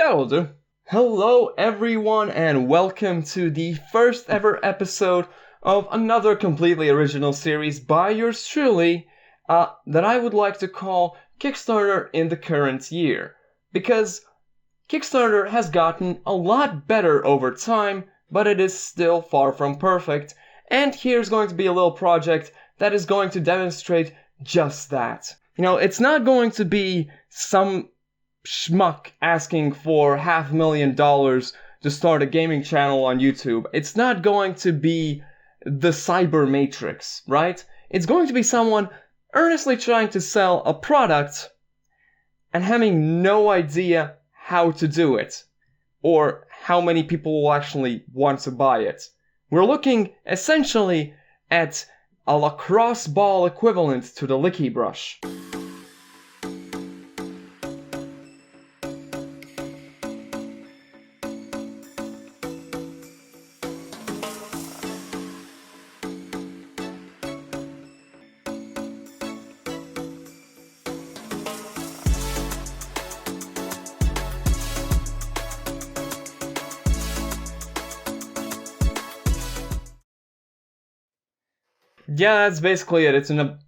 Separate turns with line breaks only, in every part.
Yeah, will do. Hello everyone and welcome to the first ever episode of another completely original series by yours truly that I would like to call Kickstarter in the current year. Because Kickstarter has gotten a lot better over time, but it is still far from perfect. And here's going to be a little project that is going to demonstrate just that. You know, it's not going to be some schmuck asking for $500,000 to start a gaming channel on YouTube. It's not going to be the Cyber Matrix, right? It's going to be someone earnestly trying to sell a product and having no idea how to do it, or how many people will actually want to buy it. We're looking essentially at a lacrosse ball equivalent to the licky brush. Yeah, that's basically it. It's an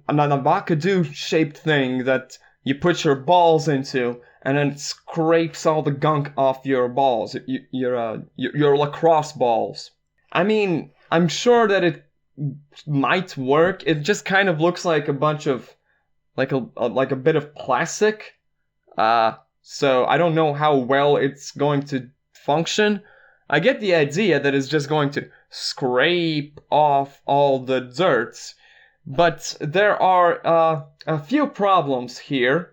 avocado-shaped thing that you put your balls into, and then it scrapes all the gunk off your balls, your lacrosse balls. I mean, I'm sure that it might work. It just kind of looks like a bunch of, like a bit of plastic. So I don't know how well it's going to function. I get the idea that it's just going to scrape off all the dirt, but there are a few problems here.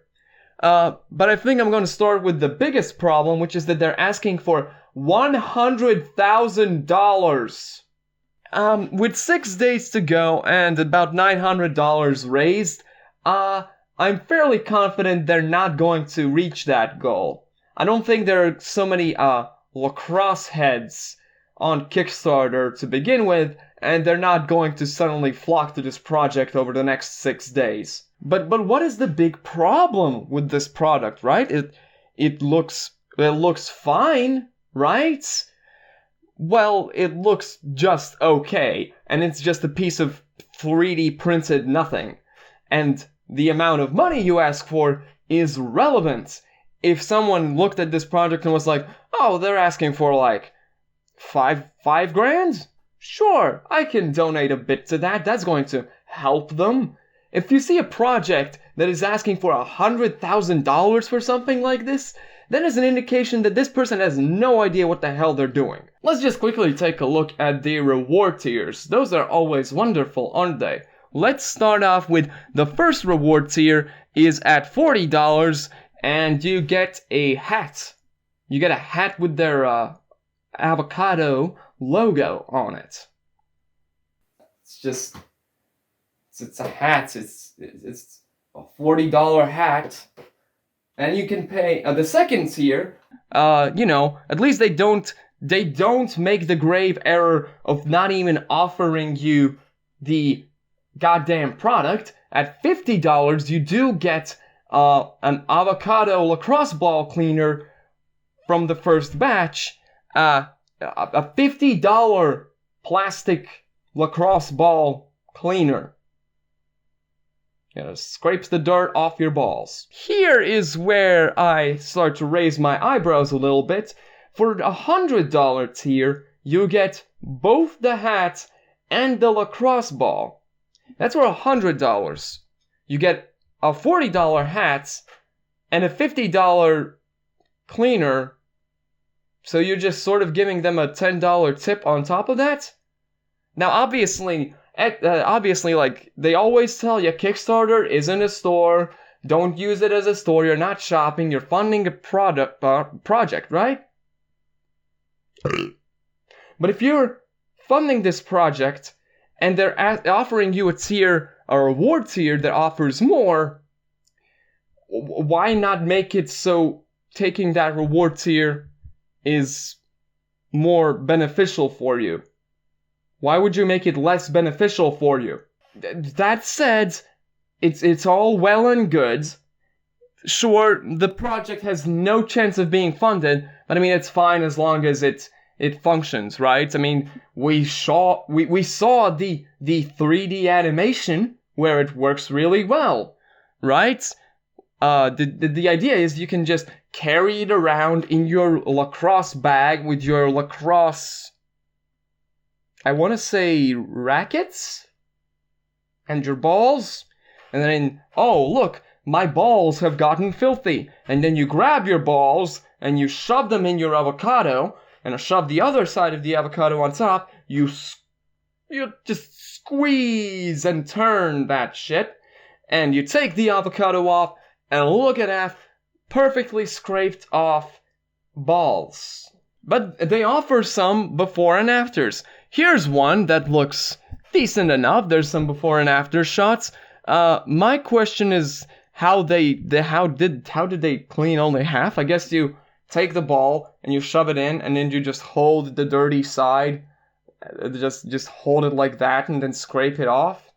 But I think I'm going to start with the biggest problem, which is that they're asking for $100,000. With 6 days to go and about $900 raised, I'm fairly confident they're not going to reach that goal. I don't think there are so many lacrosse heads on Kickstarter to begin with, and they're not going to suddenly flock to this project over the next 6 days. But what is the big problem with this product, right? It looks fine, right? Well, it looks just okay, and it's just a piece of 3D printed nothing. And the amount of money you ask for is relevant. If someone looked at this project and was like, oh, they're asking for like five grand? Sure, I can donate a bit to that. That's going to help them. If you see a project that is asking for $100,000 for something like this, that is an indication that this person has no idea what the hell they're doing. Let's just quickly take a look at the reward tiers. Those are always wonderful, aren't they? Let's start off with the first reward tier is at $40, and you get a hat. You get a hat with their avocado logo on it. It's a hat. It's a $40 hat, and you can pay the second tier. At least they don't make the grave error of not even offering you the goddamn product. At $50, you do get an avocado lacrosse ball cleaner from the first batch, a $50 plastic lacrosse ball cleaner. Scrapes the dirt off your balls. Here is where I start to raise my eyebrows a little bit. For a $100 tier, you get both the hat and the lacrosse ball. That's for $100. You get a $40 hat and a $50 cleaner, so you're just sort of giving them a $10 tip on top of that? Now, obviously, like, they always tell you, Kickstarter isn't a store, don't use it as a store, you're not shopping, you're funding a project, right? But if you're funding this project, and they're offering you a reward tier that offers more, why not make it so taking that reward tier is more beneficial for you? Why would you make it less beneficial for you? That said, it's all well and good Sure, the project has no chance of being funded, but I mean, it's fine as long as it functions, right? I mean, we saw the 3D animation where it works really well, right? The idea is you can just carry it around in your lacrosse bag with your lacrosse, I want to say, rackets and your balls, and then, oh, look, my balls have gotten filthy, and then you grab your balls and you shove them in your avocado, and shove the other side of the avocado on top. You just squeeze and turn that shit, and you take the avocado off, and look at that, perfectly scraped off balls. But they offer some before and afters. Here's one that looks decent enough. There's some before and after shots. My question is how did they clean only half? I guess you take the ball and you shove it in, and then you just hold the dirty side, just hold it like that, and then scrape it off.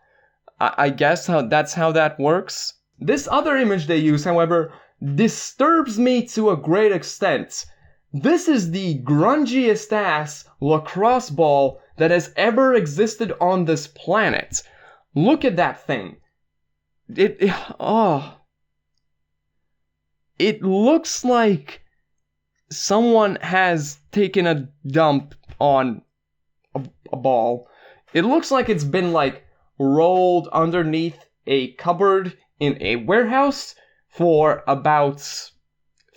I guess that's how that works. This other image they use, however, disturbs me to a great extent. This is the grungiest ass lacrosse ball that has ever existed on this planet. Look at that thing. It looks like someone has taken a dump on a ball. It looks like it's been like rolled underneath a cupboard in a warehouse for about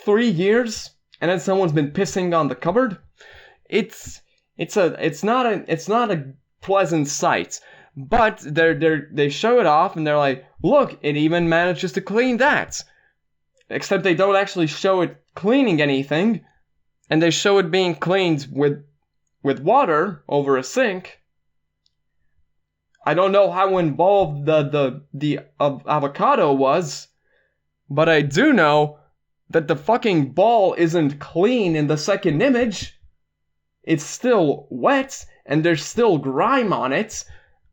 3 years, and then someone's been pissing on the cupboard. It's not a pleasant sight. But they show it off, and they're like, look, it even manages to clean that. Except they don't actually show it cleaning anything, and they show it being cleaned with water over a sink. I don't know how involved the avocado was, but I do know that the fucking ball isn't clean in the second image. It's still wet, and there's still grime on it.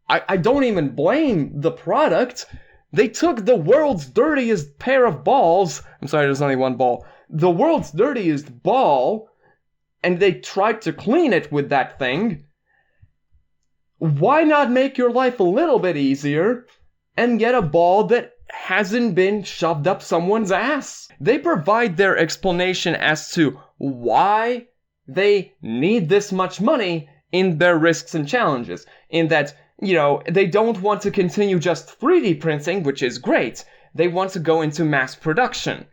I don't even blame the product. They took the world's dirtiest pair of balls. I'm sorry, there's only one ball. The world's dirtiest ball, and they tried to clean it with that thing. Why not make your life a little bit easier and get a ball that hasn't been shoved up someone's ass? They provide their explanation as to why they need this much money in their risks and challenges. In that, they don't want to continue just 3D printing, which is great. They want to go into mass production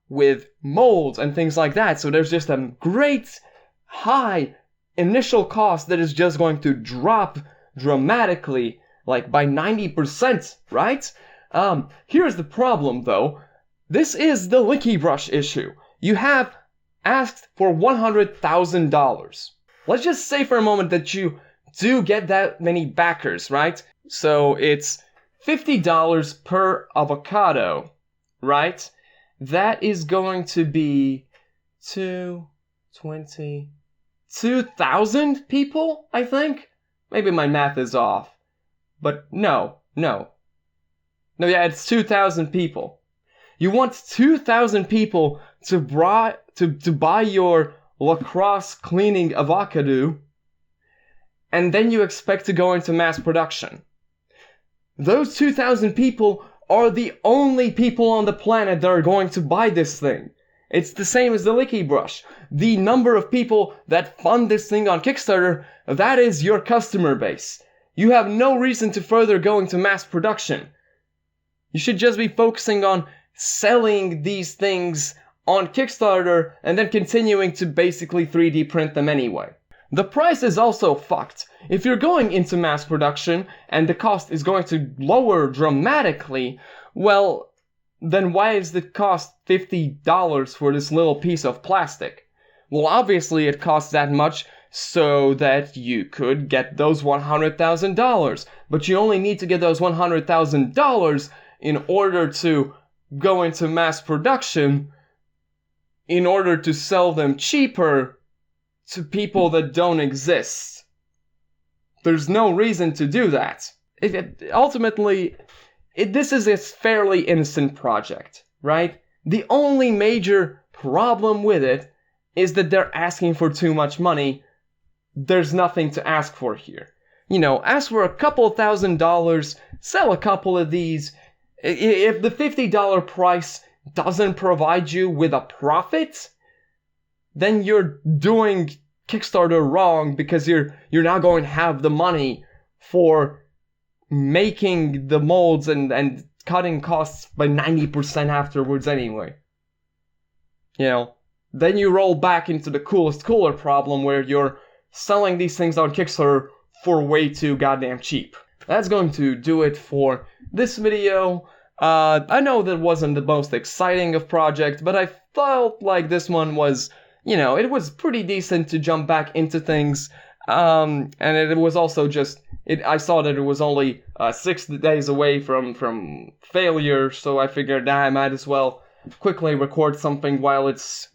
with molds and things like that. So there's just a great high initial cost that is just going to drop dramatically, like by 90%, right? Here's the problem, though. This is the Licky Brush issue. You have asked for $100,000. Let's just say for a moment that you do get that many backers, right? So it's $50 per avocado, right? That is going to be 2,000 people, I think? Maybe my math is off. But no. Yeah, it's 2,000 people. You want 2,000 people to buy your lacrosse cleaning avocado, and then you expect to go into mass production. Those 2,000 people are the only people on the planet that are going to buy this thing. It's the same as the Licky Brush. The number of people that fund this thing on Kickstarter, that is your customer base. You have no reason to further go into mass production. You should just be focusing on selling these things on Kickstarter and then continuing to basically 3D print them anyway. The price is also fucked. If you're going into mass production and the cost is going to lower dramatically, well, then why is the cost $50 for this little piece of plastic? Well, obviously it costs that much so that you could get those $100,000, but you only need to get those $100,000 in order to go into mass production, in order to sell them cheaper to people that don't exist. There's no reason to do that. Ultimately, this is a fairly innocent project, right? The only major problem with it is that they're asking for too much money. There's nothing to ask for here. You know, ask for a couple $1,000s, sell a couple of these. If the $50 price doesn't provide you with a profit, then you're doing Kickstarter wrong, because you're not going to have the money for making the molds and cutting costs by 90% afterwards anyway. You know, then you roll back into the cooler problem where you're selling these things on Kickstarter for way too goddamn cheap. That's going to do it for this video. I know that wasn't the most exciting of project, but I felt like this one was, you know, it was pretty decent to jump back into things. And it was also just, I saw that it was only 6 days away from failure, so I figured I might as well quickly record something while it's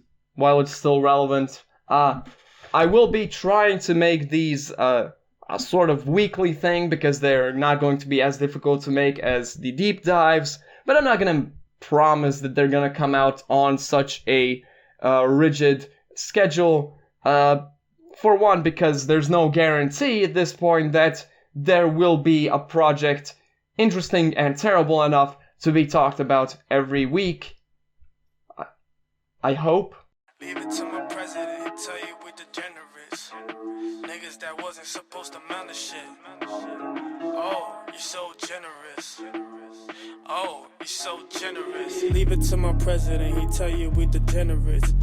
still relevant. I will be trying to make these a sort of weekly thing, because they're not going to be as difficult to make as the deep dives, but I'm not going to promise that they're going to come out on such a rigid schedule. For one, because there's no guarantee at this point that there will be a project interesting and terrible enough to be talked about every week. I hope.
Leave it to my president, he'll tell you we degenerates. Niggas that wasn't supposed to mount the shit. Oh, you're so generous. Oh, you're so generous. Leave it to my president, he'll tell you we degenerates.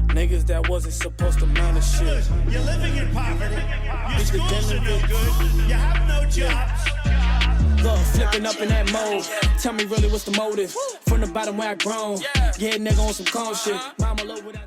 Niggas that wasn't supposed to mount the shit.
You're living in poverty. Your schools are no good. You have no jobs.
Look, flipping up in that mode. Tell me really what's the motive. From the bottom where I grown. Yeah, nigga on some calm shit. Mama low without